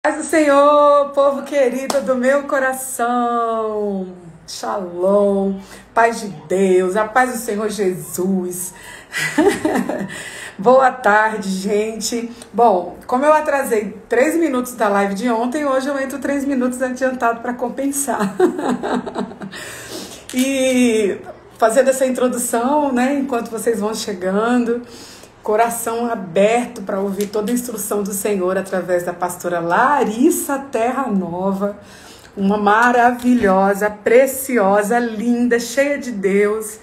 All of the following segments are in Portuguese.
Paz do Senhor, povo querido do meu coração, Shalom, paz de Deus, a paz do Senhor Jesus. Boa tarde, gente. Bom, como eu atrasei 3 minutos da live de ontem, hoje eu entro 3 minutos adiantado para compensar. E fazendo essa introdução, né, enquanto vocês vão chegando, coração aberto para ouvir toda a instrução do Senhor através da pastora Larissa Terra Nova, uma maravilhosa, preciosa, linda, cheia de Deus.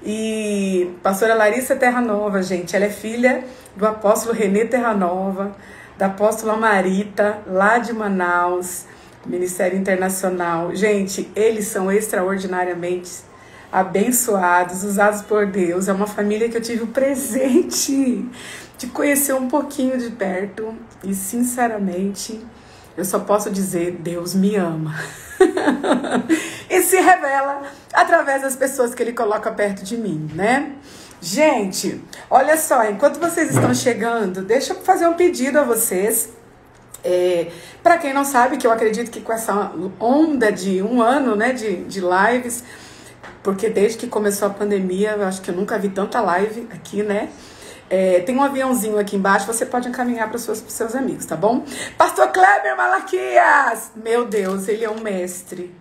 E pastora Larissa Terra Nova, gente, ela é filha do apóstolo Renê Terra Nova, da apóstola Marita, lá de Manaus, Ministério Internacional. Gente, eles são extraordinariamente abençoados, usados por Deus. É uma família que eu tive o presente de conhecer um pouquinho de perto e, sinceramente, eu só posso dizer, Deus me ama. E se revela através das pessoas que Ele coloca perto de mim, né? Gente, olha só, enquanto vocês estão chegando, deixa eu fazer um pedido a vocês. Para quem não sabe, que eu acredito que com essa onda de um ano, né, de lives, porque desde que começou a pandemia, eu acho que eu nunca vi tanta live aqui, né? Tem um aviãozinho aqui embaixo, você pode encaminhar para os seus amigos, tá bom? Pastor Kleber Malaquias! Meu Deus, ele é um mestre.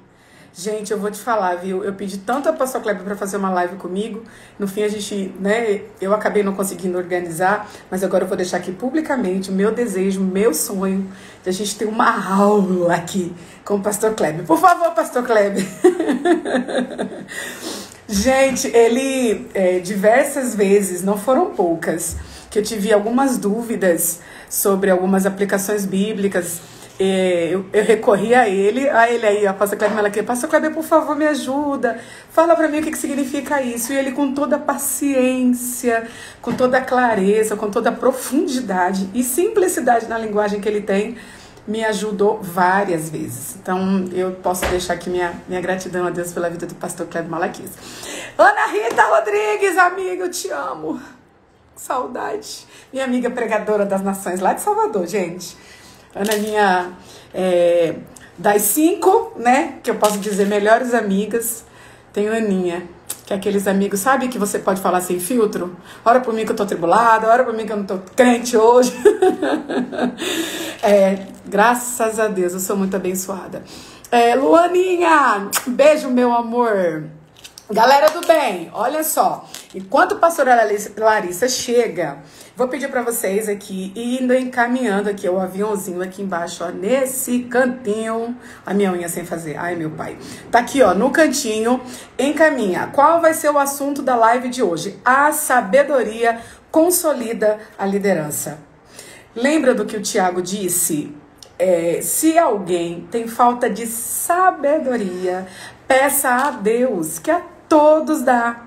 Gente, eu vou te falar, viu? Eu pedi tanto ao pastor Kleber para fazer uma live comigo. No fim, a gente, né? Eu acabei não conseguindo organizar, mas agora eu vou deixar aqui publicamente o meu desejo, o meu sonho de a gente ter uma aula aqui com o pastor Kleber. Por favor, pastor Kleber. Gente, ele diversas vezes, não foram poucas, que eu tive algumas dúvidas sobre algumas aplicações bíblicas. Eu recorri a ele aí, a pastor Kleber Malaquias, pastor Kleber, por favor, me ajuda, fala pra mim o que significa isso. E ele, com toda a paciência, com toda a clareza, com toda a profundidade e simplicidade na linguagem que ele tem, me ajudou várias vezes. Então, eu posso deixar aqui minha gratidão a Deus pela vida do pastor Kleber Malaquias. Ana Rita Rodrigues, amiga, eu te amo. Saudade. Minha amiga pregadora das nações, lá de Salvador, gente. Ana, minha, das 5, né, que eu posso dizer, melhores amigas, tenho Aninha, que é aqueles amigos, sabe, que você pode falar sem filtro? Ora por mim que eu tô tribulada, ora por mim que eu não tô crente hoje. Graças a Deus, eu sou muito abençoada. Luaninha, beijo, meu amor. Galera do bem, olha só, enquanto a pastora Larissa chega, vou pedir para vocês aqui, indo encaminhando aqui o aviãozinho aqui embaixo, ó, nesse cantinho, a minha unha sem fazer, ai meu pai, tá aqui, ó, no cantinho, encaminha. Qual vai ser o assunto da live de hoje? A sabedoria consolida a liderança. Lembra do que o Tiago disse? Se alguém tem falta de sabedoria, peça a Deus, que a todos dá.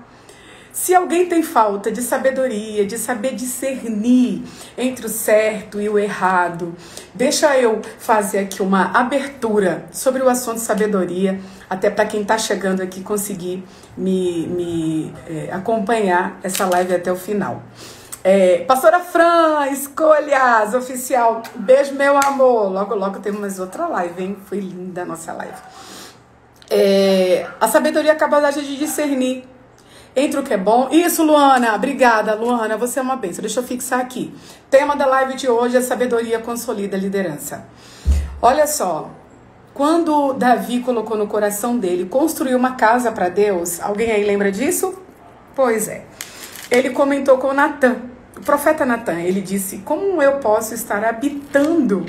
Se alguém tem falta de sabedoria, de saber discernir entre o certo e o errado, deixa eu fazer aqui uma abertura sobre o assunto sabedoria, até para quem está chegando aqui conseguir me acompanhar essa live até o final. Pastora Fran, Escolhas, oficial, beijo, meu amor. Logo, logo temos mais outra live, hein? Foi linda a nossa live. A sabedoria é a capacidade de discernir entre o que é bom. Isso, Luana, obrigada, Luana, você é uma bênção. Deixa eu fixar aqui. Tema da live de hoje é sabedoria consolida a liderança. Olha só, quando Davi colocou no coração dele construir uma casa para Deus, alguém aí lembra disso? Pois é. Ele comentou com Natan, o profeta Natan, ele disse: como eu posso estar habitando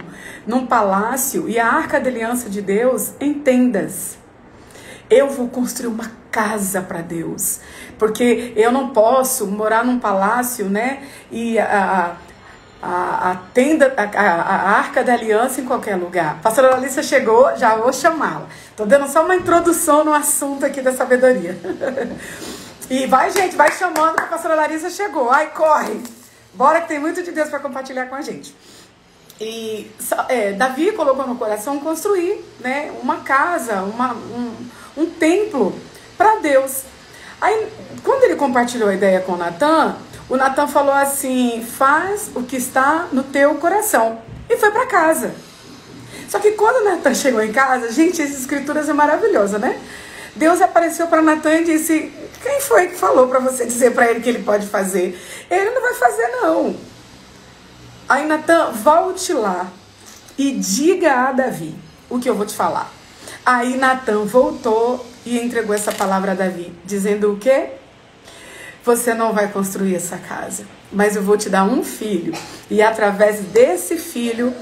num palácio e a arca da aliança de Deus em tendas? Eu vou construir uma casa para Deus, porque eu não posso morar num palácio, né? E a tenda, a arca da aliança em qualquer lugar. A pastora Larissa chegou, já vou chamá-la. Tô dando só uma introdução no assunto aqui da sabedoria. E vai, gente, vai chamando que a pastora Larissa chegou. Ai, corre! Bora que tem muito de Deus para compartilhar com a gente. E Davi colocou no coração construir, né, uma casa, um templo para Deus. Aí, quando ele compartilhou a ideia com o Natan falou assim: faz o que está no teu coração. E foi para casa. Só que quando Natan chegou em casa, gente, essas escrituras é maravilhosa, né? Deus apareceu para Natan e disse: quem foi que falou para você dizer para ele que ele pode fazer? Ele não vai fazer, não. Aí Natan, volte lá e diga a Davi o que eu vou te falar. Aí Natan voltou e entregou essa palavra a Davi, dizendo o quê? Você não vai construir essa casa, mas eu vou te dar um filho. E através desse filho,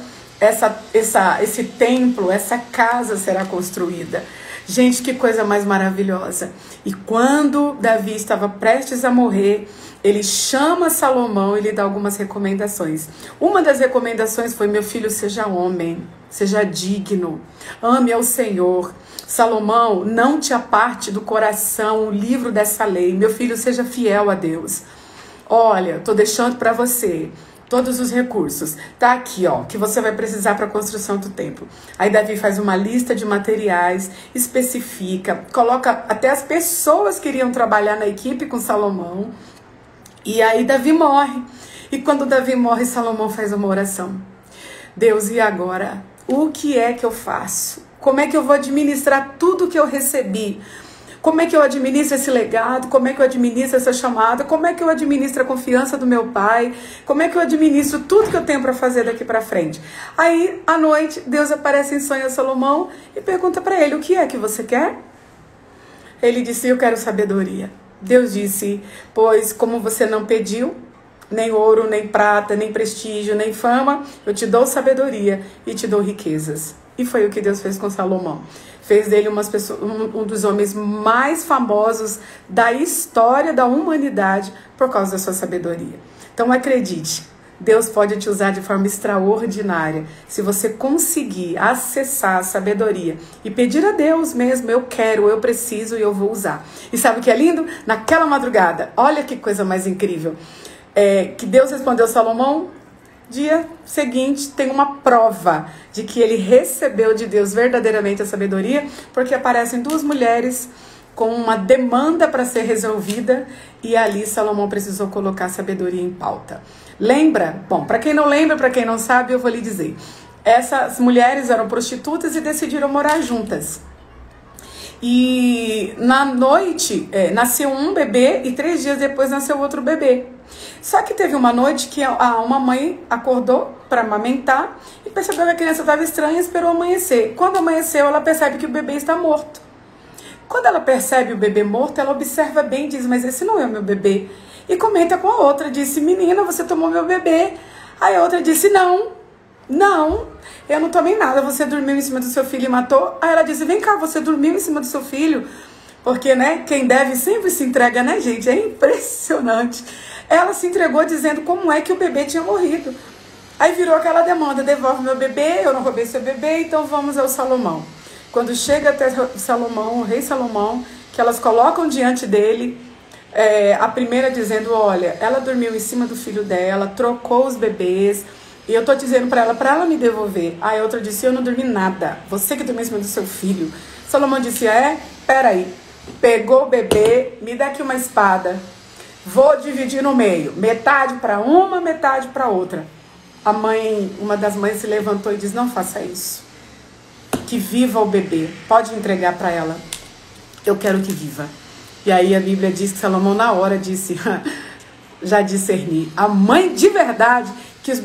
esse templo, essa casa será construída. Gente, que coisa mais maravilhosa. E quando Davi estava prestes a morrer, ele chama Salomão e lhe dá algumas recomendações. Uma das recomendações foi: meu filho, seja homem, seja digno, ame ao Senhor. Salomão, não te aparte do coração o livro dessa lei. Meu filho, seja fiel a Deus. Olha, tô deixando para você todos os recursos. Tá aqui, ó, que você vai precisar para a construção do templo. Aí Davi faz uma lista de materiais, especifica, coloca até as pessoas que iriam trabalhar na equipe com Salomão. E aí Davi morre. E quando Davi morre, Salomão faz uma oração. Deus, e agora? O que é que eu faço? Como é que eu vou administrar tudo que eu recebi? Como é que eu administro esse legado? Como é que eu administro essa chamada? Como é que eu administro a confiança do meu pai? Como é que eu administro tudo que eu tenho para fazer daqui para frente? Aí, à noite, Deus aparece em sonho a Salomão e pergunta para ele: o que é que você quer? Ele disse: eu quero sabedoria. Deus disse: pois como você não pediu, nem ouro, nem prata, nem prestígio, nem fama, eu te dou sabedoria e te dou riquezas. E foi o que Deus fez com Salomão. Fez dele um dos homens mais famosos da história da humanidade por causa da sua sabedoria. Então acredite, Deus pode te usar de forma extraordinária se você conseguir acessar a sabedoria e pedir a Deus mesmo: eu quero, eu preciso e eu vou usar. E sabe o que é lindo? Naquela madrugada, olha que coisa mais incrível, que Deus respondeu a Salomão. Dia seguinte tem uma prova de que ele recebeu de Deus verdadeiramente a sabedoria, porque aparecem duas mulheres com uma demanda para ser resolvida e ali Salomão precisou colocar a sabedoria em pauta. Lembra? Bom, para quem não lembra, para quem não sabe, eu vou lhe dizer. Essas mulheres eram prostitutas e decidiram morar juntas. E na noite nasceu um bebê e 3 dias depois nasceu outro bebê. Só que teve uma noite que uma mãe acordou para amamentar e percebeu que a criança estava estranha e esperou amanhecer. Quando amanheceu, ela percebe que o bebê está morto. Quando ela percebe o bebê morto, ela observa bem e diz: mas esse não é o meu bebê. E comenta com a outra, disse: menina, você tomou meu bebê. Aí a outra disse: não, eu não tomei nada, você dormiu em cima do seu filho e matou. Aí ela disse: vem cá, você dormiu em cima do seu filho? Porque, né, quem deve sempre se entrega, né, gente? É impressionante. Ela se entregou dizendo como é que o bebê tinha morrido. Aí virou aquela demanda: devolve meu bebê, eu não roubei seu bebê, então vamos ao Salomão. Quando chega até Salomão, o rei Salomão, que elas colocam diante dele, a primeira dizendo: olha, ela dormiu em cima do filho dela, trocou os bebês, e eu tô dizendo para ela me devolver. Aí a outra disse: eu não dormi nada, você que dormiu em cima do seu filho. Salomão disse: peraí, pegou o bebê, me dá aqui uma espada, vou dividir no meio, metade para uma, metade para outra. Uma das mães se levantou e disse: não faça isso, que viva o bebê, pode entregar para ela, eu quero que viva. E aí a Bíblia diz que Salomão na hora disse: já discerni, a mãe de verdade quis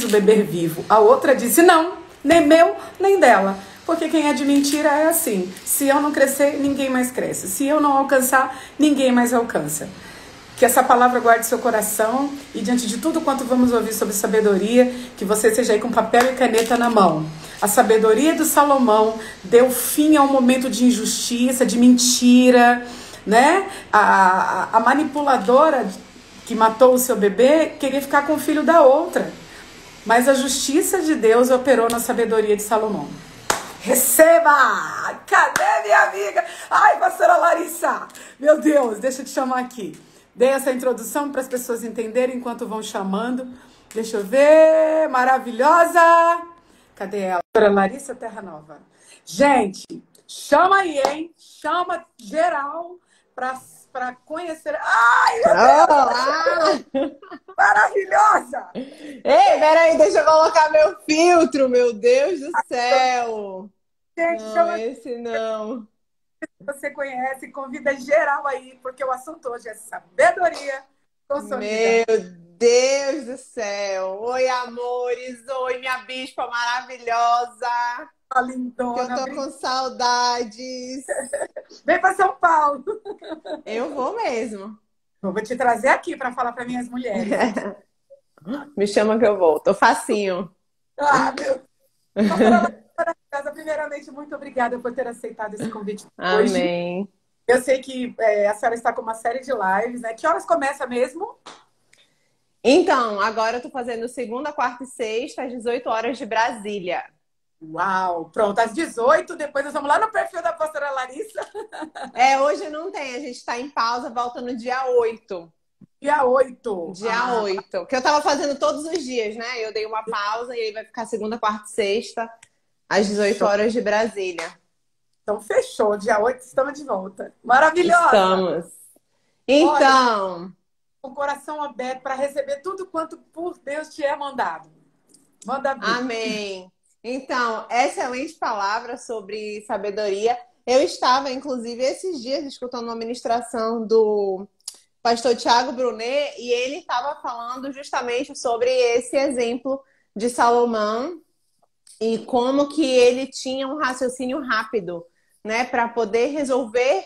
o bebê vivo. A outra disse: não, nem meu, nem dela. Porque quem é de mentira é assim: se eu não crescer, ninguém mais cresce. Se eu não alcançar, ninguém mais alcança. Que essa palavra guarde seu coração e diante de tudo quanto vamos ouvir sobre sabedoria, que você seja aí com papel e caneta na mão. A sabedoria do Salomão deu fim a um momento de injustiça, de mentira, né? A manipuladora que matou o seu bebê queria ficar com o filho da outra. Mas a justiça de Deus operou na sabedoria de Salomão. Receba! Cadê minha amiga? Ai, pastora Larissa! Meu Deus, deixa eu te chamar aqui. Dei essa introdução para as pessoas entenderem enquanto vão chamando. Deixa eu ver. Maravilhosa! Cadê ela? Pastora Larissa Terra Nova. Gente, chama aí, hein? Chama geral para para conhecer. Ai, meu Olá! Deus! Maravilhosa! Ei, peraí, deixa eu colocar meu filtro, meu Deus do céu! Gente, Não, chama esse não. que você conhece, convida geral aí, porque o assunto hoje é sabedoria consolida. Meu Deus do céu! Oi, amores! Oi, minha bispa maravilhosa! A Que eu lindona, tô com saudades. vem para São Paulo. Eu vou mesmo. Eu vou te trazer aqui para falar para minhas mulheres aqui. Me chama que eu vou. Tô facinho. Ah, meu Deus. Pastora Laura, primeiramente, muito obrigada por ter aceitado esse convite hoje. Amém. Eu sei que a senhora está com uma série de lives, né? Que horas começa mesmo? Então, agora eu tô fazendo segunda, quarta e sexta, às 18 horas de Brasília. Uau! Pronto, às 18, depois nós vamos lá no perfil da pastora Larissa. Hoje não tem, a gente tá em pausa, volta no dia 8. Dia 8. Dia 8. Que eu tava fazendo todos os dias, né? Eu dei uma pausa e aí vai ficar segunda, quarta e sexta, às 18 Show. horas de Brasília. Então, fechou. Dia 8 estamos de volta. Maravilhosa! Estamos. Olha, Então, com o coração aberto para receber tudo quanto por Deus te é mandado. Manda vir. amém. Então, excelente palavra sobre sabedoria. Eu estava, inclusive, esses dias escutando uma ministração do pastor Tiago Brunet e ele estava falando justamente sobre esse exemplo de Salomão e como que ele tinha um raciocínio rápido, né, para poder resolver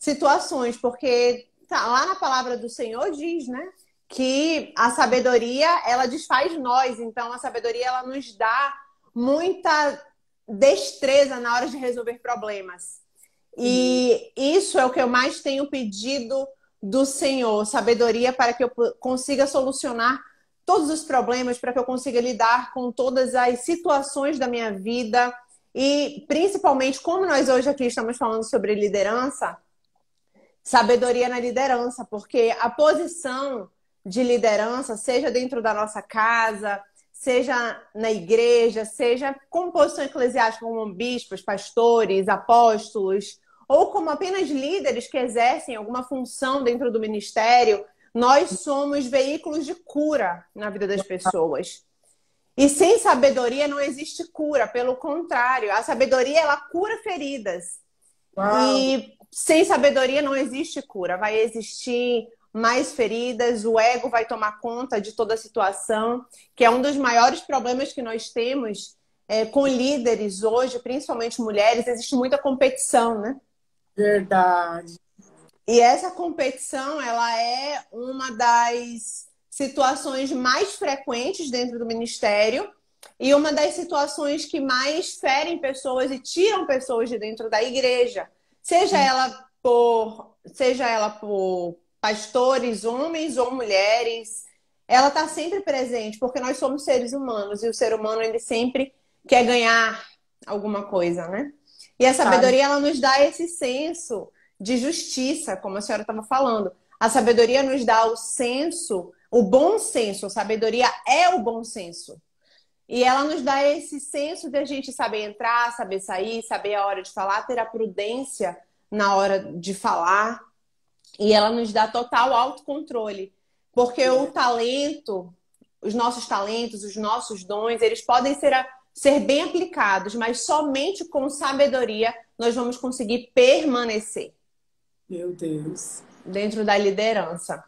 situações, porque lá na palavra do Senhor diz, né, que a sabedoria ela desfaz nós, então a sabedoria ela nos dá muita destreza na hora de resolver problemas. E isso é o que eu mais tenho pedido do Senhor, sabedoria para que eu consiga solucionar todos os problemas, para que eu consiga lidar com todas as situações da minha vida e principalmente como nós hoje aqui estamos falando sobre liderança, sabedoria na liderança, porque a posição de liderança, seja dentro da nossa casa, seja na igreja, seja como posição eclesiástica, como bispos, pastores, apóstolos, ou como apenas líderes que exercem alguma função dentro do ministério, nós somos veículos de cura na vida das pessoas. E sem sabedoria não existe cura, pelo contrário, a sabedoria ela cura feridas. Uau. E sem sabedoria não existe cura, vai existir mais feridas, o ego vai tomar conta de toda a situação, que é um dos maiores problemas que nós temos com líderes hoje, principalmente mulheres, existe muita competição, né? Verdade. E essa competição, ela é uma das situações mais frequentes dentro do ministério e uma das situações que mais ferem pessoas e tiram pessoas de dentro da igreja. Seja ela por pastores, homens ou mulheres, ela está sempre presente, porque nós somos seres humanos e o ser humano ele sempre quer ganhar alguma coisa, né? E a sabedoria ela nos dá esse senso de justiça, como a senhora estava falando. A sabedoria nos dá o senso, o bom senso. A sabedoria é o bom senso. E ela nos dá esse senso de a gente saber entrar, saber sair, saber a hora de falar, ter a prudência na hora de falar. E ela nos dá total autocontrole. Porque o talento, os talentos, os nossos dons, eles podem ser bem aplicados, mas somente com sabedoria nós vamos conseguir permanecer. Meu Deus. Dentro da liderança.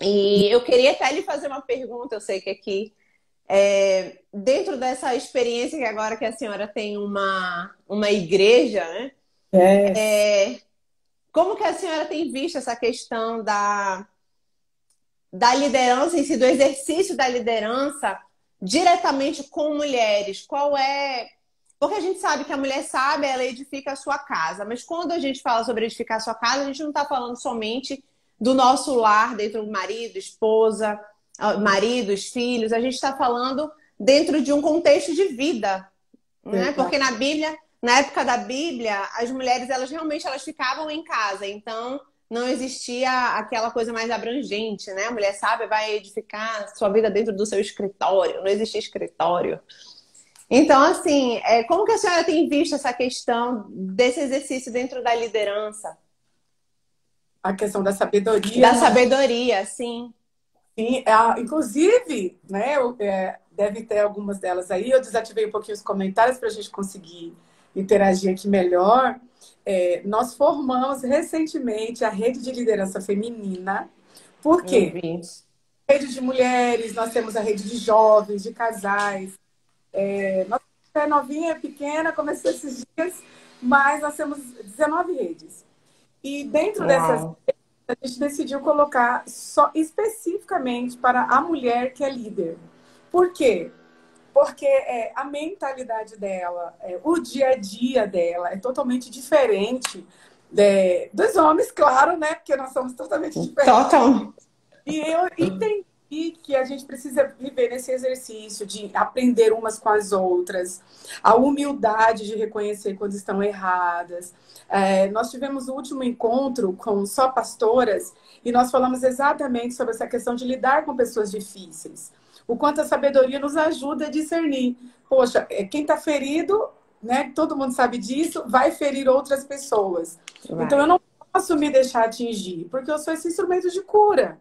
E eu queria até lhe fazer uma pergunta, eu sei que aqui, dentro dessa experiência que agora que a senhora tem uma igreja, né? Como que a senhora tem visto essa questão da liderança em si, do exercício da liderança diretamente com mulheres? Qual é... Porque a gente sabe que a mulher sábia, ela edifica a sua casa. Mas quando a gente fala sobre edificar a sua casa, a gente não está falando somente do nosso lar, dentro do marido, esposa, maridos, filhos. A gente está falando dentro de um contexto de vida. Né? Porque na Bíblia, na época da Bíblia, as mulheres, elas realmente ficavam em casa. Então, não existia aquela coisa mais abrangente, né? A mulher sábia vai edificar a sua vida dentro do seu escritório. Não existia escritório. Então, assim, como que a senhora tem visto essa questão desse exercício dentro da liderança? a questão da sabedoria. Da sabedoria, sim. Sim, inclusive, né, deve ter algumas delas aí. Eu desativei um pouquinho os comentários para a gente conseguir interagir aqui melhor. Nós formamos recentemente a rede de liderança feminina. Por Eu quê? vi. Rede de mulheres, nós temos a rede de jovens, de casais. Nossa é novinha, é pequena, começou esses dias, mas nós temos 19 redes. E dentro dessas Uau. a gente decidiu colocar só especificamente para a mulher que é líder. Por quê? Porque a mentalidade dela, o dia a dia dela é totalmente diferente dos homens, claro, né? Porque nós somos totalmente diferentes. Total. E eu entendi que a gente precisa viver nesse exercício de aprender umas com as outras, a humildade de reconhecer quando estão erradas. Nós tivemos o último encontro com só pastoras e nós falamos exatamente sobre essa questão de lidar com pessoas difíceis. O quanto a sabedoria nos ajuda a discernir. Poxa, quem está ferido, né? Todo mundo sabe disso, vai ferir outras pessoas. Então eu não posso me deixar atingir, porque eu sou esse instrumento de cura.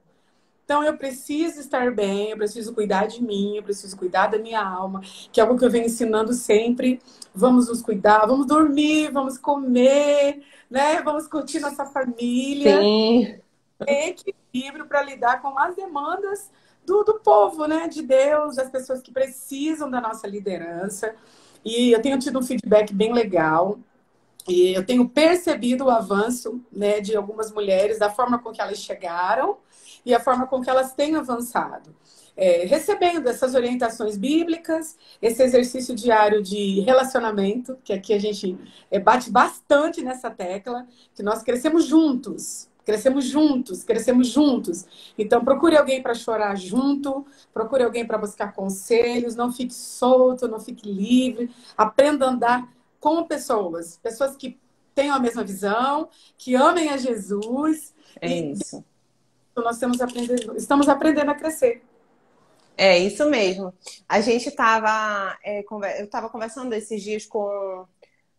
Então, eu preciso estar bem, eu preciso cuidar de mim, eu preciso cuidar da minha alma, que é algo que eu venho ensinando sempre. Vamos nos cuidar, vamos dormir, vamos comer, né? Vamos curtir nossa família. Sim. Ter equilíbrio para lidar com as demandas do povo, né? De Deus, das pessoas que precisam da nossa liderança. E eu tenho tido um feedback bem legal. E eu tenho percebido o avanço, né, de algumas mulheres, da forma com que elas chegaram e a forma com que elas têm avançado. Recebendo essas orientações bíblicas, esse exercício diário de relacionamento, que aqui a gente bate bastante nessa tecla, que nós crescemos juntos. Crescemos juntos, crescemos juntos. Então, procure alguém para chorar junto, procure alguém para buscar conselhos, não fique solto, não fique livre, aprenda a andar com pessoas que tenham a mesma visão, que amem a Jesus. Isso. Nós estamos aprendendo a crescer. É isso mesmo. A gente estava, eu estava conversando esses dias com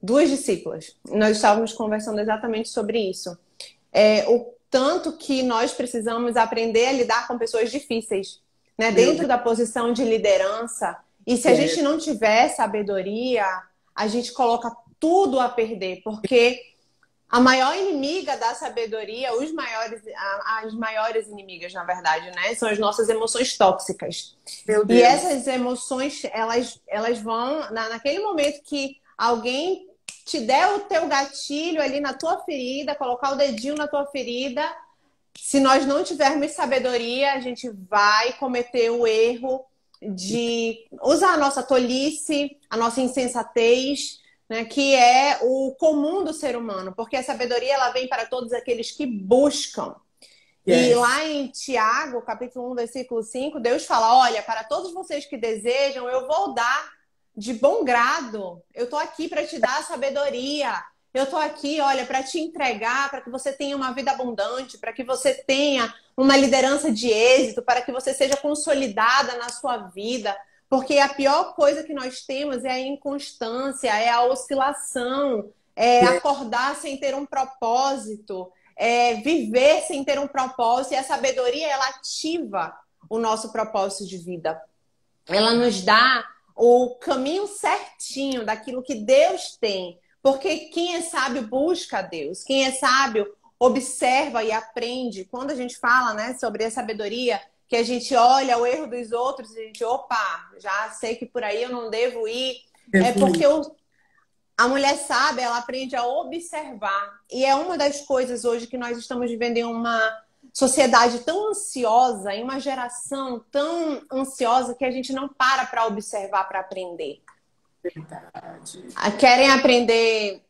duas discípulas. Nós estávamos conversando exatamente sobre isso. O tanto que nós precisamos aprender a lidar com pessoas difíceis, né? Dentro da posição de liderança. E se a gente não tiver sabedoria, a gente coloca tudo a perder, porque a maior inimiga da sabedoria, as maiores inimigas, na verdade, né? São as nossas emoções tóxicas. Meu Deus. E essas emoções, elas vão, naquele momento que alguém te der o teu gatilho ali na tua ferida, colocar o dedinho na tua ferida, se nós não tivermos sabedoria, a gente vai cometer o erro de usar a nossa tolice, a nossa insensatez, né, que é o comum do ser humano, porque a sabedoria ela vem para todos aqueles que buscam. Yes. E lá em Tiago, capítulo 1, versículo 5, Deus fala, olha, para todos vocês que desejam, eu vou dar de bom grado. Eu estou aqui para te dar a sabedoria. Eu estou aqui, olha, para te entregar, para que você tenha uma vida abundante, para que você tenha uma liderança de êxito, para que você seja consolidada na sua vida. Porque a pior coisa que nós temos é a inconstância, é a oscilação, é acordar sem ter um propósito, é viver sem ter um propósito. E a sabedoria, ela ativa o nosso propósito de vida. Ela nos dá o caminho certinho daquilo que Deus tem. Porque quem é sábio busca a Deus. Quem é sábio observa e aprende. Quando a gente fala, né, sobre a sabedoria, que a gente olha o erro dos outros e a gente, opa, já sei que por aí eu não devo ir. É porque a mulher sábia, ela aprende a observar. E é uma das coisas hoje que nós estamos vivendo em uma sociedade tão ansiosa, em uma geração tão ansiosa que a gente não para observar, para aprender. Verdade. Querem aprender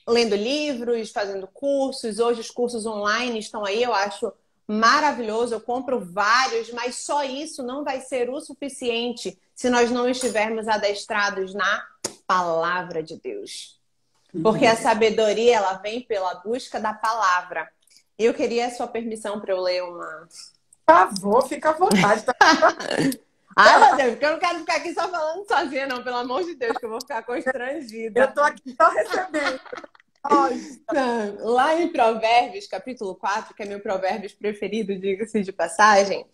lendo livros, fazendo cursos. Hoje os cursos online estão aí, eu acho maravilhoso, eu compro vários, mas só isso não vai ser o suficiente se nós não estivermos adestrados na palavra de Deus. Porque a sabedoria, ela vem pela busca da palavra. Eu queria a sua permissão para eu ler uma... Por favor, fica à vontade. Tá? Ai, meu Deus, porque eu não quero ficar aqui só falando sozinha, não. Pelo amor de Deus, que eu vou ficar constrangida. Eu tô aqui só recebendo. Nossa, lá em Provérbios, capítulo 4, que é meu provérbios preferido, diga-se de passagem,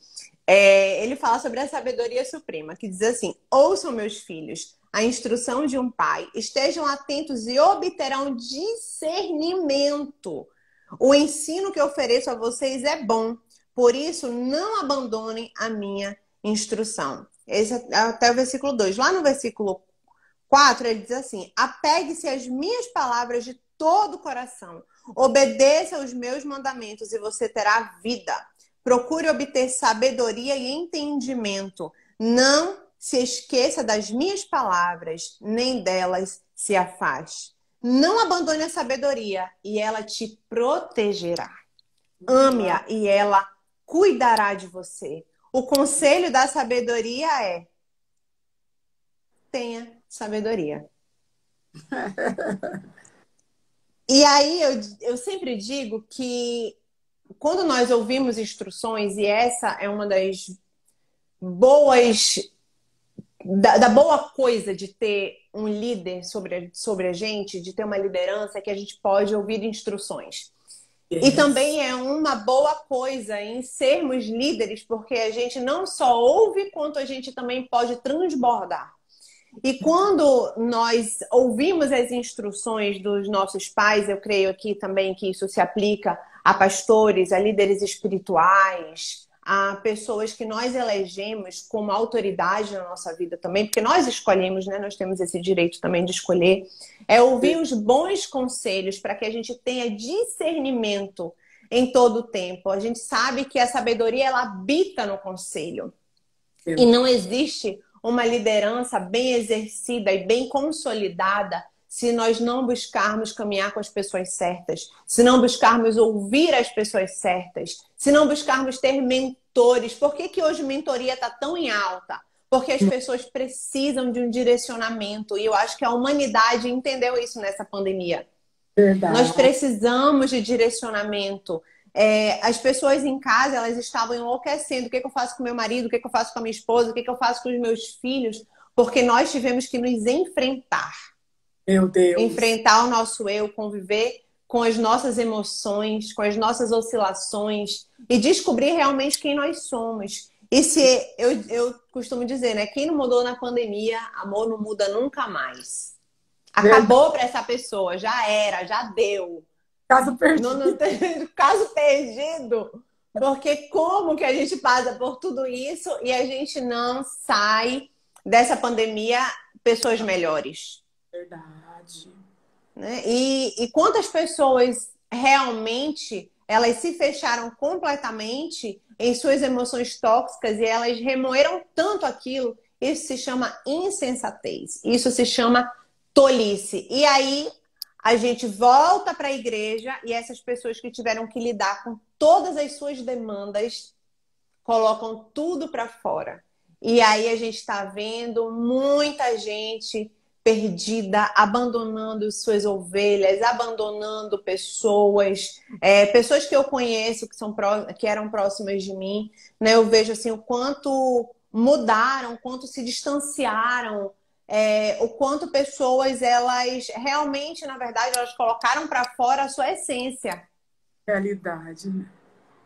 ele fala sobre a sabedoria suprema, que diz assim: ouçam, meus filhos, a instrução de um pai, estejam atentos e obterão discernimento. O ensino que ofereço a vocês é bom, por isso não abandonem a minha instrução. Esse é até o versículo 2. Lá no versículo 4, ele diz assim: apegue-se às minhas palavras de todo o coração, obedeça aos meus mandamentos e você terá vida. Procure obter sabedoria e entendimento. Não se esqueça das minhas palavras, nem delas se afaste. Não abandone a sabedoria e ela te protegerá. Ame-a e ela cuidará de você. O conselho da sabedoria é: tenha sabedoria. E aí eu sempre digo que quando nós ouvimos instruções, e essa é uma das boas, da boa coisa de ter um líder sobre a gente, de ter uma liderança, é que a gente pode ouvir instruções. E também é uma boa coisa em sermos líderes, porque a gente não só ouve, quanto a gente também pode transbordar. E quando nós ouvimos as instruções dos nossos pais, eu creio aqui também que isso se aplica a pastores, a líderes espirituais, a pessoas que nós elegemos como autoridade na nossa vida também, porque nós escolhemos, né? Nós temos esse direito também de escolher. É ouvir os bons conselhos para que a gente tenha discernimento em todo o tempo. A gente sabe que a sabedoria, ela habita no conselho. E não existe uma liderança bem exercida e bem consolidada se nós não buscarmos caminhar com as pessoas certas, se não buscarmos ouvir as pessoas certas, se não buscarmos ter mentores. Por que hoje mentoria está tão em alta? Porque as pessoas precisam de um direcionamento. E eu acho que a humanidade entendeu isso nessa pandemia. Verdade. Nós precisamos de direcionamento. As pessoas em casa, elas estavam enlouquecendo. O que eu faço com meu marido? O que eu faço com a minha esposa? O que eu faço com os meus filhos? Porque nós tivemos que nos enfrentar. Meu Deus. Enfrentar o nosso eu, conviver com as nossas emoções, com as nossas oscilações e descobrir realmente quem nós somos. E se eu costumo dizer, né? Quem não mudou na pandemia, amor não muda nunca mais. Acabou para essa pessoa, já era, já deu. Caso perdido. Não tem caso perdido. Porque como que a gente passa por tudo isso e a gente não sai dessa pandemia pessoas melhores? Verdade. Né? E quantas pessoas realmente elas se fecharam completamente em suas emoções tóxicas e elas remoeram tanto aquilo? Isso se chama insensatez. Isso se chama tolice. E aí a gente volta para a igreja e essas pessoas que tiveram que lidar com todas as suas demandas colocam tudo para fora. E aí a gente está vendo muita gente perdida, abandonando suas ovelhas, abandonando pessoas, pessoas que eu conheço, que eram próximas de mim, né? Eu vejo assim o quanto mudaram, o quanto se distanciaram, o quanto pessoas, elas realmente, na verdade, elas colocaram para fora a sua essência. Realidade, né?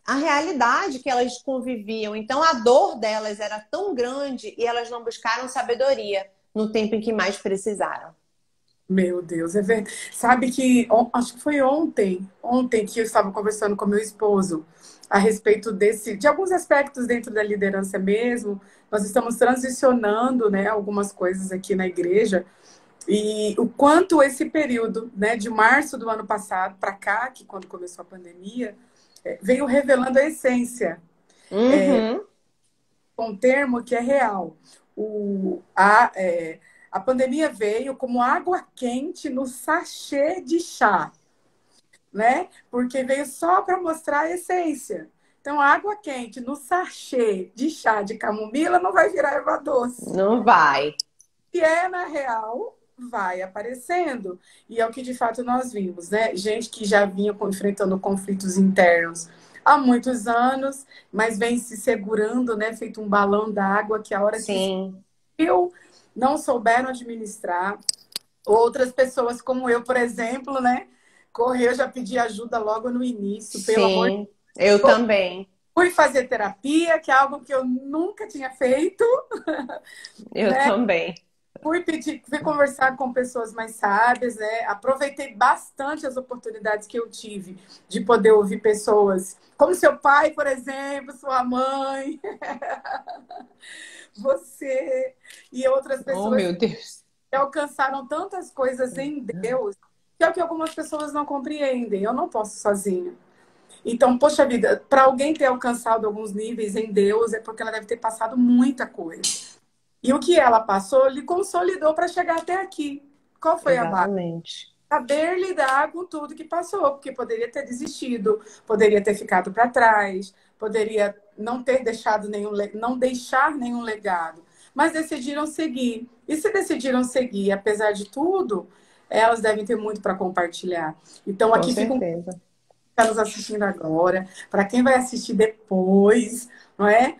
A realidade que elas conviviam. Então, a dor delas era tão grande e elas não buscaram sabedoria no tempo em que mais precisaram. Meu Deus, é verdade. Sabe que, acho que foi ontem que eu estava conversando com meu esposo a respeito de alguns aspectos dentro da liderança mesmo. Nós estamos transicionando, né, algumas coisas aqui na igreja. E o quanto esse período, né, de março do ano passado para cá, que quando começou a pandemia, veio revelando a essência. Um termo que é real. A pandemia veio como água quente no sachê de chá, né? Porque veio só para mostrar a essência. Então, água quente no sachê de chá de camomila não vai virar erva doce. Não vai. E na real, vai aparecendo. E é o que de fato nós vimos, né? Gente que já vinha enfrentando conflitos internos há muitos anos, mas vem se segurando, né? Feito um balão d'água que a hora Sim. que não souberam administrar. Outras pessoas como eu, por exemplo, né? Correr, eu já pedi ajuda logo no início, pelo amor de Sim, eu Deus. também. Fui fazer terapia, que é algo que eu nunca tinha feito, Eu né? também. Fui conversar com pessoas mais sábias, né? Aproveitei bastante as oportunidades que eu tive de poder ouvir pessoas como seu pai, por exemplo, sua mãe, você e outras Oh, pessoas meu Deus. que alcançaram tantas coisas em Deus, que é o que algumas pessoas não compreendem. Eu não posso sozinha. Então, poxa vida, para alguém ter alcançado alguns níveis em Deus, é porque ela deve ter passado muita coisa. E o que ela passou lhe consolidou para chegar até aqui. Qual foi a base? Exatamente. Saber lidar com tudo que passou, porque poderia ter desistido, poderia ter ficado para trás, poderia não ter deixado não deixar nenhum legado, mas decidiram seguir. E se decidiram seguir, apesar de tudo, elas devem ter muito para compartilhar. Então, Com aqui fica um certeza. está nos assistindo agora, para quem vai assistir depois, não é?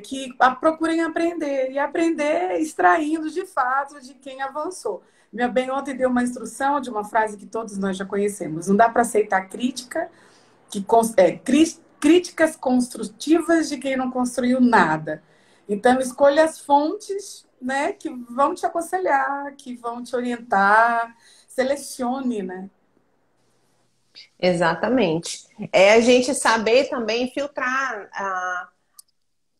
Que procurem aprender e aprender extraindo de fato de quem avançou. Minha bem ontem deu uma instrução de uma frase que todos nós já conhecemos. Não dá para aceitar críticas construtivas de quem não construiu nada. Então, escolha as fontes, né, que vão te aconselhar, que vão te orientar, selecione, né? Exatamente. É a gente saber também filtrar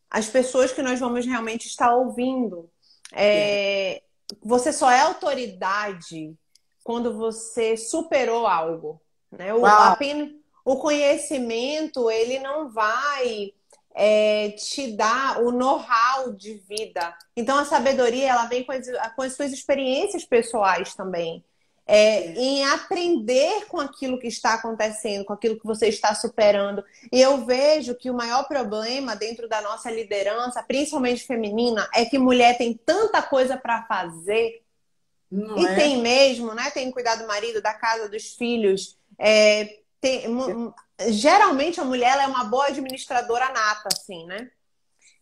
as pessoas que nós vamos realmente estar ouvindo. É, você só é autoridade quando você superou algo, né? Uau! O conhecimento, ele não vai te dar o know-how de vida. Então, a sabedoria, ela vem com as suas experiências pessoais também. Em aprender com aquilo que está acontecendo, com aquilo que você está superando. E eu vejo que o maior problema dentro da nossa liderança, principalmente feminina, é que mulher tem tanta coisa para fazer, Não e é? tem mesmo, né? Tem que cuidar do marido, da casa, dos filhos. Geralmente a mulher ela é uma boa administradora nata, assim, né?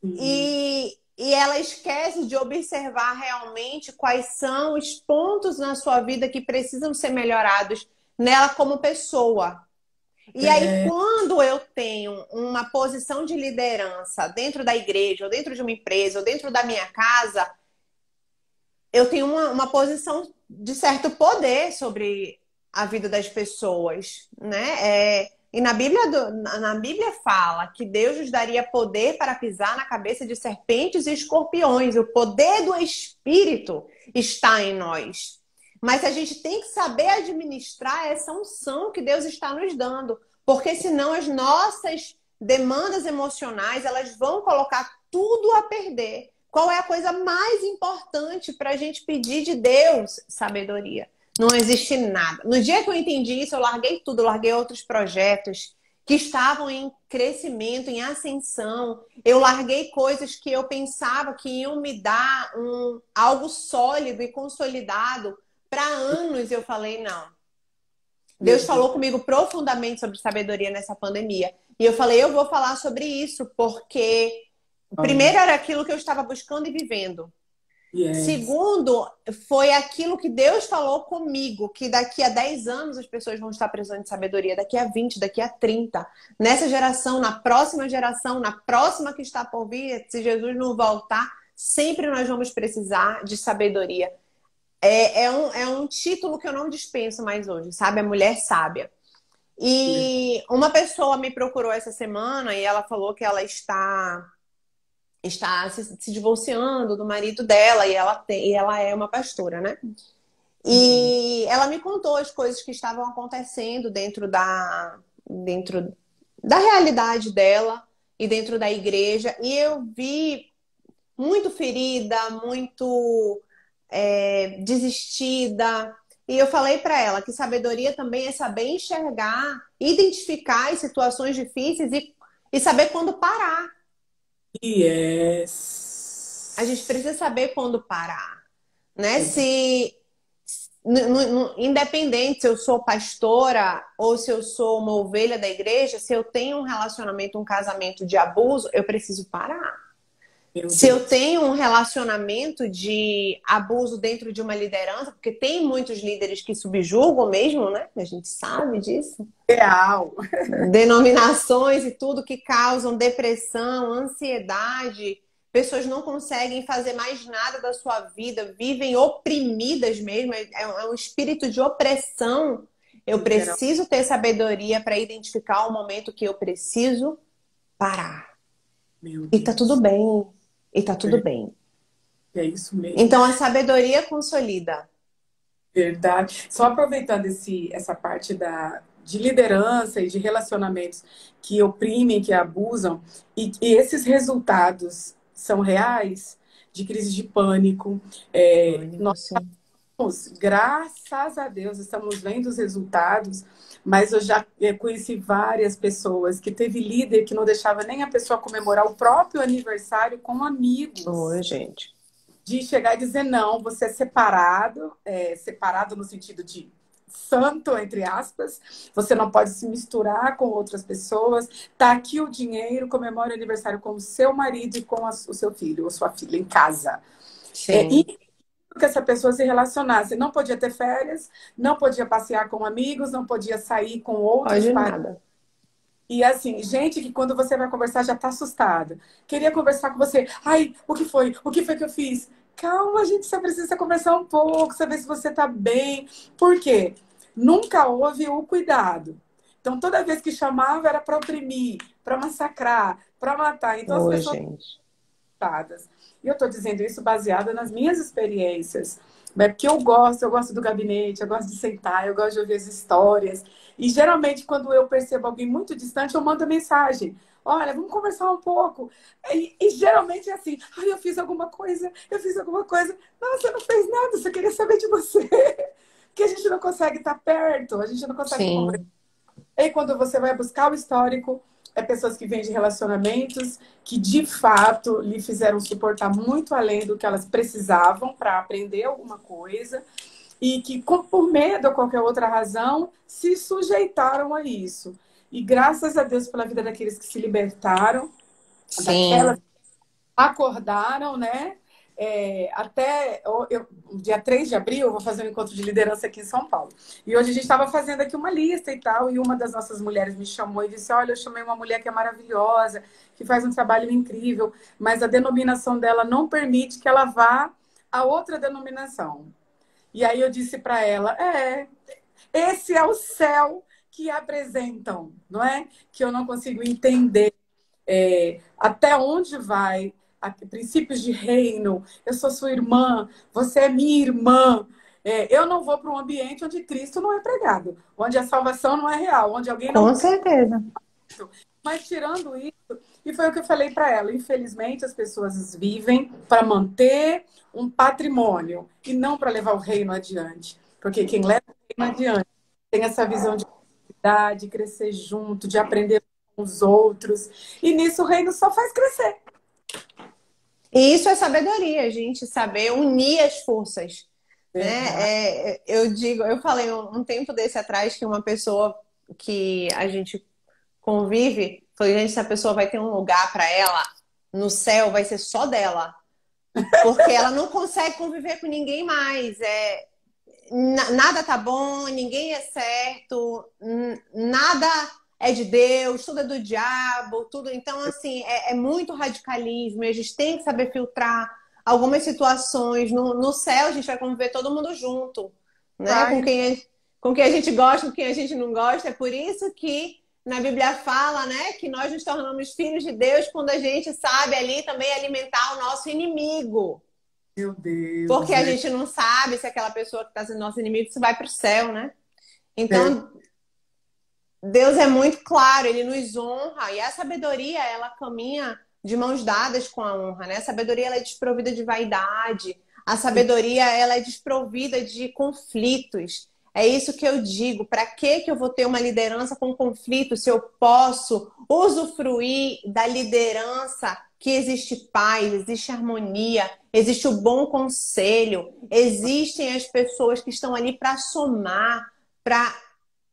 Sim. E ela esquece de observar realmente quais são os pontos na sua vida que precisam ser melhorados nela como pessoa. E aí, É, quando eu tenho uma posição de liderança dentro da igreja, ou dentro de uma empresa, ou dentro da minha casa, eu tenho uma posição de certo poder sobre a vida das pessoas, né? E na Bíblia fala que Deus nos daria poder para pisar na cabeça de serpentes e escorpiões. O poder do Espírito está em nós. Mas a gente tem que saber administrar essa unção que Deus está nos dando. Porque senão as nossas demandas emocionais, elas vão colocar tudo a perder. Qual é a coisa mais importante para a gente pedir de Deus? Sabedoria. Não existe nada. No dia que eu entendi isso, eu larguei tudo, eu larguei outros projetos que estavam em crescimento, em ascensão. Eu larguei coisas que eu pensava que iam me dar algo sólido e consolidado para anos. Eu falei, não. Deus meu Deus. falou comigo profundamente sobre sabedoria nessa pandemia. E eu falei, eu vou falar sobre isso, porque Olha, primeiro era aquilo que eu estava buscando e vivendo. yes. Segundo, foi aquilo que Deus falou comigo, que daqui a 10 anos as pessoas vão estar precisando de sabedoria, daqui a 20, daqui a 30. Nessa geração, na próxima que está por vir, se Jesus não voltar, sempre nós vamos precisar de sabedoria. É um título que eu não dispenso mais hoje, sabe? A mulher sábia. E uma pessoa me procurou essa semana e ela falou que ela está se divorciando do marido dela e ela é uma pastora, né? E ela me contou as coisas que estavam acontecendo dentro da realidade dela e dentro da igreja. E eu vi muito ferida, muito desistida. E eu falei para ela que sabedoria também é saber enxergar, identificar as situações difíceis e saber quando parar. A gente Yes. precisa saber quando parar, né? É, Se independente se eu sou pastora ou se eu sou uma ovelha da igreja, se eu tenho um relacionamento, um casamento de abuso, eu preciso parar. Meu Se eu Deus. tenho um relacionamento de abuso dentro de uma liderança, porque tem muitos líderes que subjugam mesmo, né? A gente sabe disso. Real. Denominações e tudo que causam depressão, ansiedade. Pessoas não conseguem fazer mais nada da sua vida, vivem oprimidas mesmo. É um espírito de opressão. Eu Literal. preciso ter sabedoria para identificar o momento que eu preciso parar. Meu E tá tudo Deus. bem. E tá tudo bem. É isso mesmo. Então a sabedoria consolida. Verdade. Só aproveitando essa parte de liderança e de relacionamentos que oprimem, que abusam, e esses resultados são reais, de crise de pânico. Pânico, sim. Graças a Deus, estamos vendo os resultados, mas eu já conheci várias pessoas que teve líder que não deixava nem a pessoa comemorar o próprio aniversário com Oi, amigos. gente. De chegar e dizer não, você é separado no sentido de santo, entre aspas, você não pode se misturar com outras pessoas, tá aqui o dinheiro, comemore o aniversário com o seu marido e com o seu filho ou sua filha em casa. Sim. E que essa pessoa se relacionasse, não podia ter férias, não podia passear com amigos, não podia sair com outros Pode parentes. nada. E assim, gente que quando você vai conversar já tá assustada. Queria conversar com você. Ai, o que foi? O que foi que eu fiz? Calma, a gente só precisa conversar um pouco, saber se você tá bem. Por quê? Nunca houve o cuidado. Então, toda vez que chamava era para oprimir, para massacrar, para matar. Então, as Oi, pessoas gente. resultadas. E eu estou dizendo isso baseada nas minhas experiências, né? Porque eu gosto do gabinete, eu gosto de sentar, eu gosto de ouvir as histórias. E geralmente, quando eu percebo alguém muito distante, eu mando mensagem. Olha, vamos conversar um pouco. E geralmente é assim, ai, eu fiz alguma coisa, eu fiz alguma coisa. Não, você não fez nada, só queria saber de você. Porque a gente não consegue estar perto, a gente não consegue conversar. Sim. E quando você vai buscar o histórico, é pessoas que vêm de relacionamentos que de fato lhe fizeram suportar muito além do que elas precisavam para aprender alguma coisa e que, por medo ou qualquer outra razão, se sujeitaram a isso. E graças a Deus pela vida daqueles que se libertaram, daquelas Sim. acordaram, né? Até dia 3 de abril, eu vou fazer um encontro de liderança aqui em São Paulo. E hoje a gente estava fazendo aqui uma lista e tal, e uma das nossas mulheres me chamou e disse: Olha, eu chamei uma mulher que é maravilhosa, que faz um trabalho incrível, mas a denominação dela não permite que ela vá a outra denominação. E aí eu disse para ela: esse é o céu que apresentam, não é? Que eu não consigo entender até onde vai princípios de reino. Eu sou sua irmã, você é minha irmã. Eu não vou para um ambiente onde Cristo não é pregado, onde a salvação não é real, onde alguém não. Com certeza. Mas tirando isso, e foi o que eu falei para ela, infelizmente as pessoas vivem para manter um patrimônio e não para levar o reino adiante. Porque quem leva o reino adiante tem essa visão de cuidar, de crescer junto, de aprender com os outros. E nisso o reino só faz crescer. E isso é sabedoria, a gente saber unir as forças, Verdade. né? Eu falei um tempo desse atrás que uma pessoa que a gente convive, falei, gente, essa pessoa vai ter um lugar para ela no céu, vai ser só dela, porque ela não consegue conviver com ninguém mais. Nada tá bom, ninguém é certo, nada é de Deus, tudo é do diabo, tudo. Então, assim, é muito radicalismo e a gente tem que saber filtrar algumas situações. No céu, a gente vai conviver todo mundo junto, né? Vai, Com quem a gente gosta, com quem a gente não gosta. É por isso que na Bíblia fala, né, que nós nos tornamos filhos de Deus quando a gente sabe ali também alimentar o nosso inimigo. meu Porque Deus, a né? gente não sabe se aquela pessoa que está sendo nosso inimigo se vai para o céu, né? Então, Deus é muito claro, ele nos honra. E a sabedoria, ela caminha de mãos dadas com a honra, né? A sabedoria, ela é desprovida de vaidade. A sabedoria, ela é desprovida de conflitos. É isso que eu digo. Para que eu vou ter uma liderança com conflito se eu posso usufruir da liderança que existe paz, existe harmonia, existe o bom conselho, existem as pessoas que estão ali para somar, para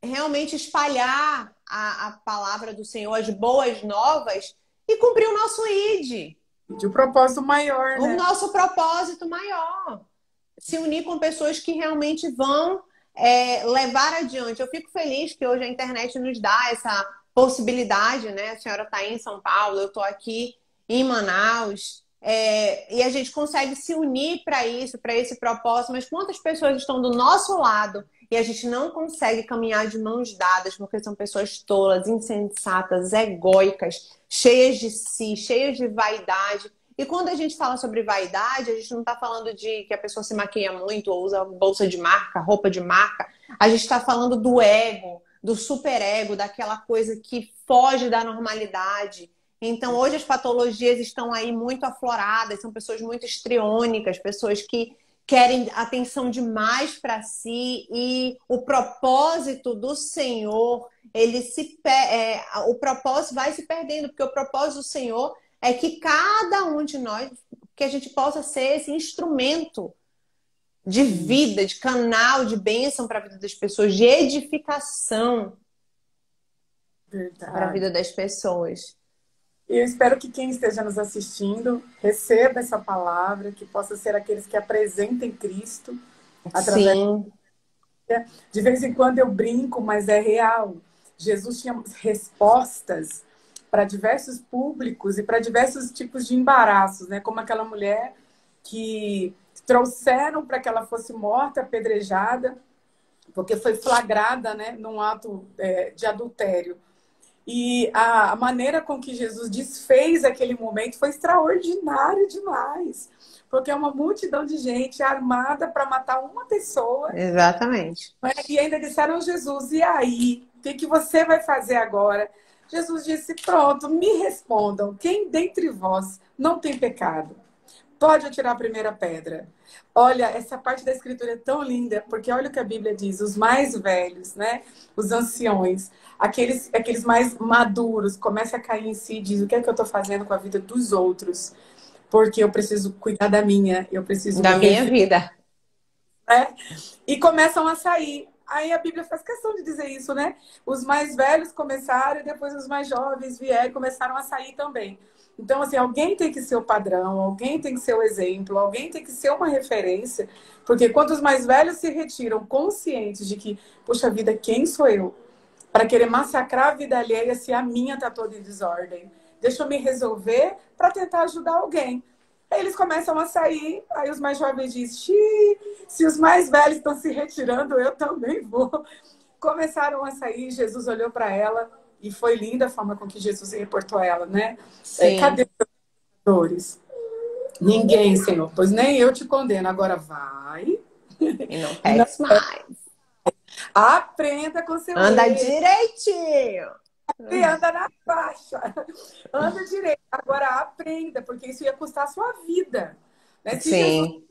realmente espalhar a palavra do Senhor, as boas novas e cumprir o nosso ID. De um propósito maior, O né? nosso propósito maior. Se unir com pessoas que realmente vão levar adiante. Eu fico feliz que hoje a internet nos dá essa possibilidade, né? A senhora está em São Paulo, eu estou aqui em Manaus, e a gente consegue se unir para isso, para esse propósito, mas quantas pessoas estão do nosso lado e a gente não consegue caminhar de mãos dadas porque são pessoas tolas, insensatas, egóicas, cheias de si, cheias de vaidade. E quando a gente fala sobre vaidade, a gente não está falando de que a pessoa se maquia muito ou usa bolsa de marca, roupa de marca. A gente está falando do ego, do superego, daquela coisa que foge da normalidade. Então, hoje as patologias estão aí muito afloradas, são pessoas muito histriônicas, pessoas que querem atenção demais para si e o propósito do Senhor, o propósito vai se perdendo, porque o propósito do Senhor é que cada um de nós, que a gente possa ser esse instrumento de vida, de canal de bênção para a vida das pessoas, de edificação para a vida das pessoas. Eu espero que quem esteja nos assistindo receba essa palavra, que possa ser aqueles que apresentem Cristo através. Sim. De vez em quando eu brinco, mas é real. Jesus tinha respostas para diversos públicos e para diversos tipos de embaraços, né? Como aquela mulher que trouxeram para que ela fosse morta, apedrejada, porque foi flagrada, né, num ato de adultério. E a maneira com que Jesus desfez aquele momento foi extraordinário demais. Porque é uma multidão de gente armada para matar uma pessoa. Exatamente. E ainda disseram a Jesus, e aí? O que você vai fazer agora? Jesus disse, pronto, me respondam. Quem dentre vós não tem pecado? Pode atirar a primeira pedra. Olha, essa parte da escritura é tão linda, porque olha o que a Bíblia diz, os mais velhos, né? Os anciões, aqueles mais maduros, começam a cair em si e dizem, o que é que eu estou fazendo com a vida dos outros? Porque eu preciso cuidar da minha, eu preciso da minha vida. Né? E começam a sair. Aí a Bíblia faz questão de dizer isso, né? Os mais velhos começaram e depois os mais jovens vieram e começaram a sair também. Então, assim, alguém tem que ser o padrão, alguém tem que ser o exemplo, alguém tem que ser uma referência, porque quando os mais velhos se retiram conscientes de que, poxa vida, quem sou eu? Para querer massacrar a vida alheia se a minha está toda em desordem. Deixa eu me resolver para tentar ajudar alguém. Aí eles começam a sair, aí os mais jovens dizem, se os mais velhos estão se retirando, eu também vou. Começaram a sair, Jesus olhou para ela, e foi linda a forma com que Jesus reportou ela, né? Cadê os pecadores? Ninguém, Senhor, pois nem eu te condeno. Agora vai. E não peques mais. Aprenda com seu Anda erro. direitinho. E anda na faixa. Anda direito. Agora aprenda, porque isso ia custar a sua vida. Né? Se Jesus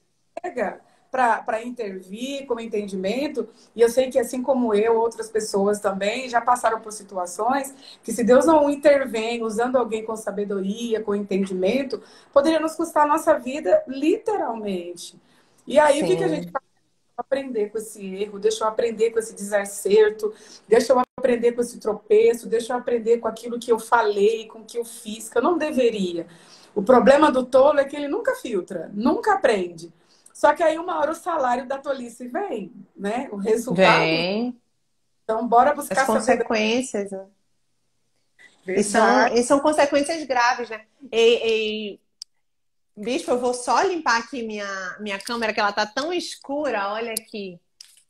chega para intervir com entendimento, e eu sei que assim como eu, outras pessoas também já passaram por situações que se Deus não intervém usando alguém com sabedoria, com entendimento, poderia nos custar a nossa vida literalmente. E aí, o que a gente faz? Aprender com esse erro, deixa eu aprender com esse desacerto, deixa eu aprender com esse tropeço, deixa eu aprender com aquilo que eu falei, com o que eu fiz, que eu não deveria. O problema do tolo é que ele nunca filtra, nunca aprende. Só que aí uma hora o salário da tolice vem, né? O resultado vem. Então bora buscar as consequências. Né? E são consequências graves, né? Bispo, eu vou só limpar aqui minha câmera, que ela tá tão escura, olha aqui.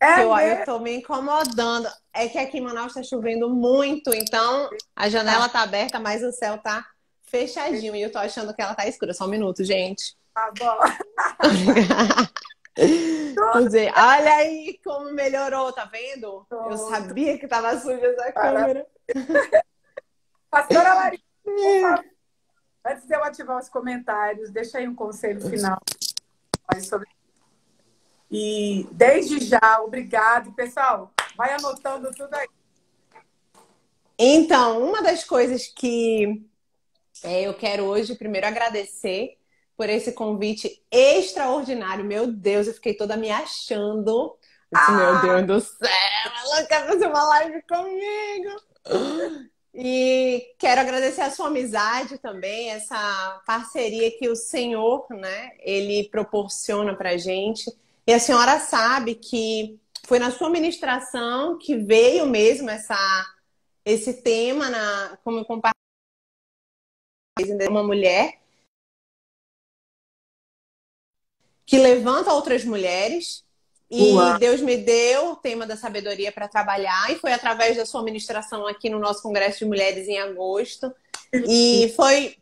Eu tô me incomodando. É que aqui em Manaus tá chovendo muito, então a janela tá aberta, mas o céu tá fechadinho. E eu tô achando que ela tá escura. Só um minuto, gente. Tá bom. Olha aí como melhorou, tá vendo? Pronto. Eu sabia que tava suja essa câmera. Pastora Larissa, por favor. Antes de eu ativar os comentários, deixa aí um conselho final sobre. E desde já, obrigado. Pessoal, vai anotando tudo aí. Então, uma das coisas que eu quero hoje, primeiro, agradecer por esse convite extraordinário. Meu Deus, eu fiquei toda me achando. Meu Deus do céu, ela quer fazer uma live comigo. E quero agradecer a sua amizade também, essa parceria que o Senhor, né, ele proporciona para gente. E a senhora sabe que foi na sua ministração que veio mesmo esse tema, como eu compartilhei, uma mulher que levanta outras mulheres. E Uau. Deus me deu o tema da sabedoria para trabalhar, e foi através da sua ministração aqui no nosso Congresso de Mulheres em agosto. E foi.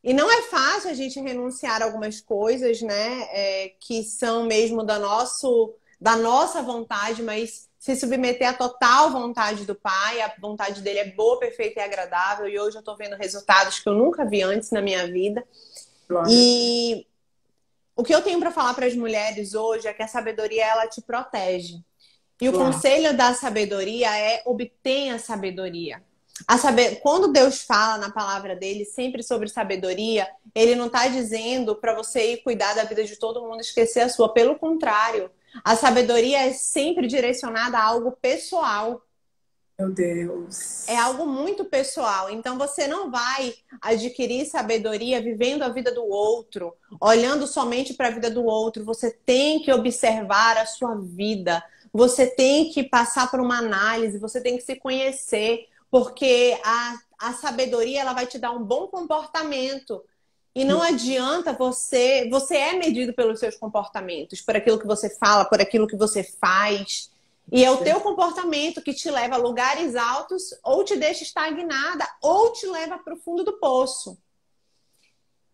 E não é fácil a gente renunciar a algumas coisas, né? Que são mesmo da nossa vontade, mas se submeter à total vontade do Pai. A vontade dele é boa, perfeita e agradável. E hoje eu estou vendo resultados que eu nunca vi antes na minha vida. Glória a Deus. E o que eu tenho para falar para as mulheres hoje é que a sabedoria, ela te protege. E o Uau. conselho da sabedoria é: obtenha sabedoria. Quando Deus fala na palavra dele sempre sobre sabedoria, ele não está dizendo para você ir cuidar da vida de todo mundo e esquecer a sua. Pelo contrário, a sabedoria é sempre direcionada a algo pessoal. Meu É Deus. algo muito pessoal. Então você não vai adquirir sabedoria vivendo a vida do outro, olhando somente para a vida do outro. Você tem que observar a sua vida. Você tem que passar por uma análise, você tem que se conhecer, porque a sabedoria, ela vai te dar um bom comportamento. E não adianta você é medido pelos seus comportamentos, por aquilo que você fala, por aquilo que você faz. E é o teu comportamento que te leva a lugares altos, ou te deixa estagnada, ou te leva para o fundo do poço.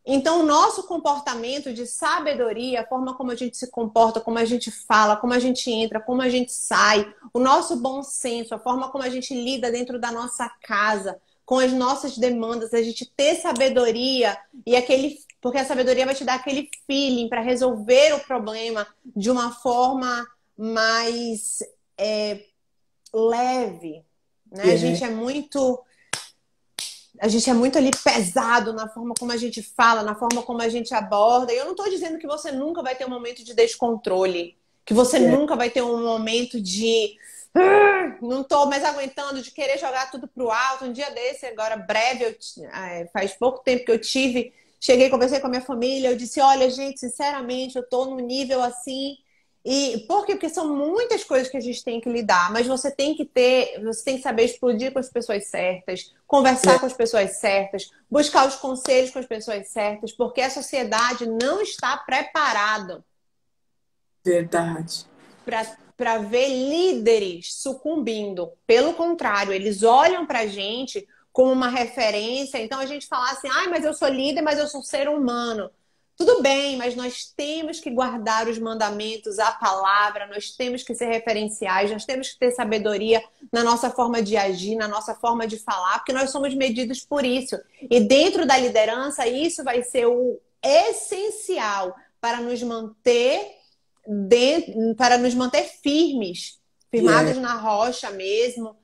Então, o nosso comportamento de sabedoria, a forma como a gente se comporta, como a gente fala, como a gente entra, como a gente sai, o nosso bom senso, a forma como a gente lida dentro da nossa casa, com as nossas demandas, a gente ter sabedoria porque a sabedoria vai te dar aquele feeling para resolver o problema de uma forma mais leve, né? É, A gente é muito ali pesado na forma como a gente fala, na forma como a gente aborda. E eu não estou dizendo que você nunca vai ter um momento de descontrole, que você é. nunca vai ter um momento de não estou mais aguentando, de querer jogar tudo pro alto. Um dia desse, agora breve, faz pouco tempo que eu cheguei, conversei com a minha família, eu disse: olha, gente, sinceramente, eu estou num nível assim. E por quê? Porque são muitas coisas que a gente tem que lidar, mas você tem que saber explodir com as pessoas certas, conversar É com as pessoas certas, buscar os conselhos com as pessoas certas, porque a sociedade não está preparada verdade. para ver líderes sucumbindo. Pelo contrário, eles olham para a gente como uma referência. Então a gente fala assim: ai, mas eu sou líder, mas eu sou ser humano. Tudo bem, mas nós temos que guardar os mandamentos, a palavra, nós temos que ser referenciais, nós temos que ter sabedoria na nossa forma de agir, na nossa forma de falar, porque nós somos medidos por isso. E dentro da liderança, isso vai ser o essencial para nos manter firmes, É firmados na rocha mesmo,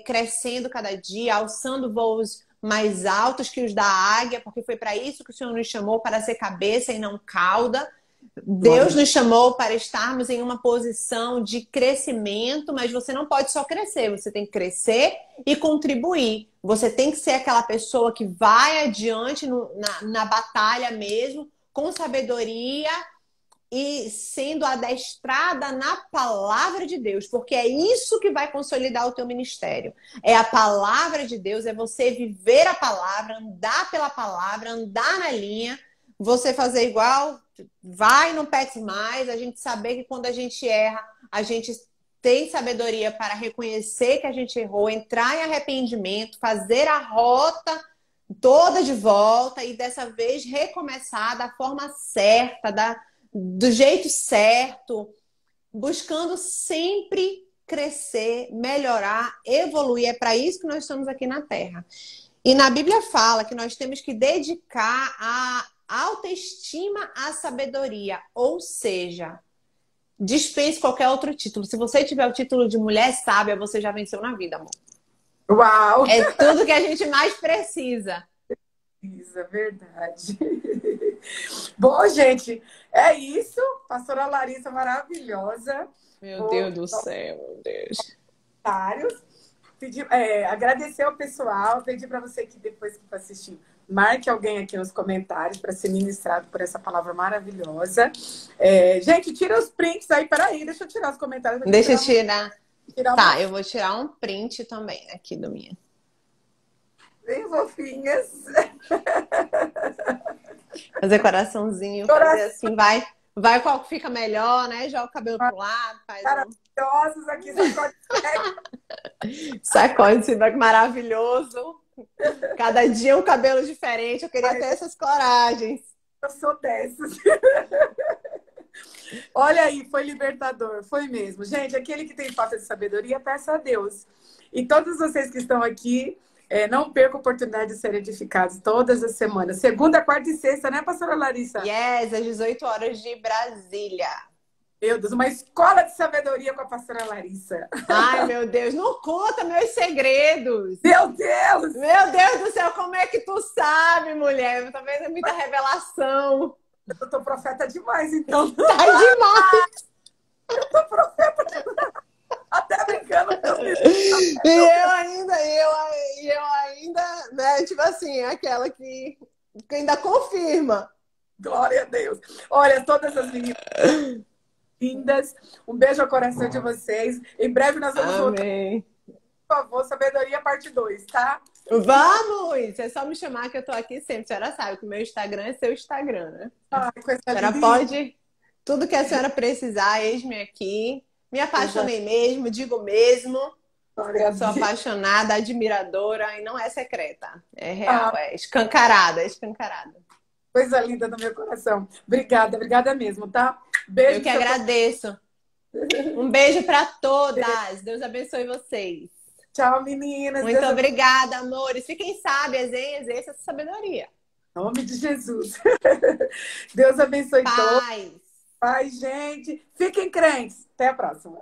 crescendo cada dia, alçando voos mais altos que os da águia, porque foi para isso que o Senhor nos chamou, para ser cabeça e não cauda. glória a Deus Deus. nos chamou para estarmos em uma posição de crescimento, mas você não pode só crescer, você tem que crescer e contribuir. Você tem que ser aquela pessoa que vai adiante na batalha mesmo, com sabedoria e sendo adestrada na palavra de Deus, porque é isso que vai consolidar o teu ministério. É a palavra de Deus, é você viver a palavra, andar pela palavra, andar na linha, você fazer igual, vai, não peque mais, a gente saber que quando a gente erra, a gente tem sabedoria para reconhecer que a gente errou, entrar em arrependimento, fazer a rota toda de volta e dessa vez recomeçar da forma certa, do jeito certo, buscando sempre crescer, melhorar, evoluir. É para isso que nós estamos aqui na Terra. E na Bíblia fala que nós temos que dedicar a autoestima à sabedoria, ou seja, dispense qualquer outro título. Se você tiver o título de mulher sábia, você já venceu na vida, amor. Uau! É tudo que a gente mais precisa. Isso é verdade. Bom, gente, é isso. Pastora Larissa maravilhosa. Meu Vou Deus do céu, meu Deus. comentários. agradecer ao pessoal, pedir para você que depois que for assistir, marque alguém aqui nos comentários para ser ministrado por essa palavra maravilhosa. Gente, tira os prints aí, peraí, deixa eu tirar os comentários. Deixa eu tirar. Tá, eu vou tirar um print também aqui do minha. Bem fofinhas. Fazer coraçãozinho, fazer assim, vai qual que fica melhor, né? Joga o cabelo pro lado, faz maravilhosos aqui, sacode feedback maravilhoso. Cada dia um cabelo diferente. Eu queria ter essas coragens. Eu sou dessas. Olha aí, foi libertador, foi mesmo. Gente, aquele que tem falta de sabedoria, peça a Deus. E todos vocês que estão aqui, não percam a oportunidade de serem edificados todas as semanas. Segunda, quarta e sexta, né, pastora Larissa? Yes, às 18 horas de Brasília. Meu Deus, uma escola de sabedoria com a pastora Larissa. Ai, meu Deus, não conta meus segredos. Meu Deus! Meu Deus do céu, como é que tu sabe, mulher? Talvez é muita revelação. Eu tô profeta demais, então. Tá demais! Eu tô profeta demais. Até brincando. E eu ainda, né, tipo assim, aquela que ainda confirma. Glória a Deus. Olha, todas as meninas lindas. Um beijo ao coração de vocês. Em breve nós vamos voltar. Por favor, sabedoria parte 2, tá? Vamos! É só me chamar que eu tô aqui sempre. A senhora sabe que o meu Instagram é seu Instagram, né? Ai, a senhora pode... Tudo que a senhora precisar, eis-me aqui. Me apaixonei mesmo, digo mesmo. Eu sou apaixonada, admiradora e não é secreta. É real, é escancarada, escancarada. Coisa linda no meu coração. Obrigada, obrigada mesmo, tá? Beijo. Eu que agradeço. Um beijo para todas. Deus abençoe vocês. Tchau, meninas. Muito obrigada, amores. Fiquem sábias, hein? Exerça essa sabedoria. Em nome de Jesus. Deus abençoe todos. Paz. Paz, gente. Fiquem crentes. Até a próxima.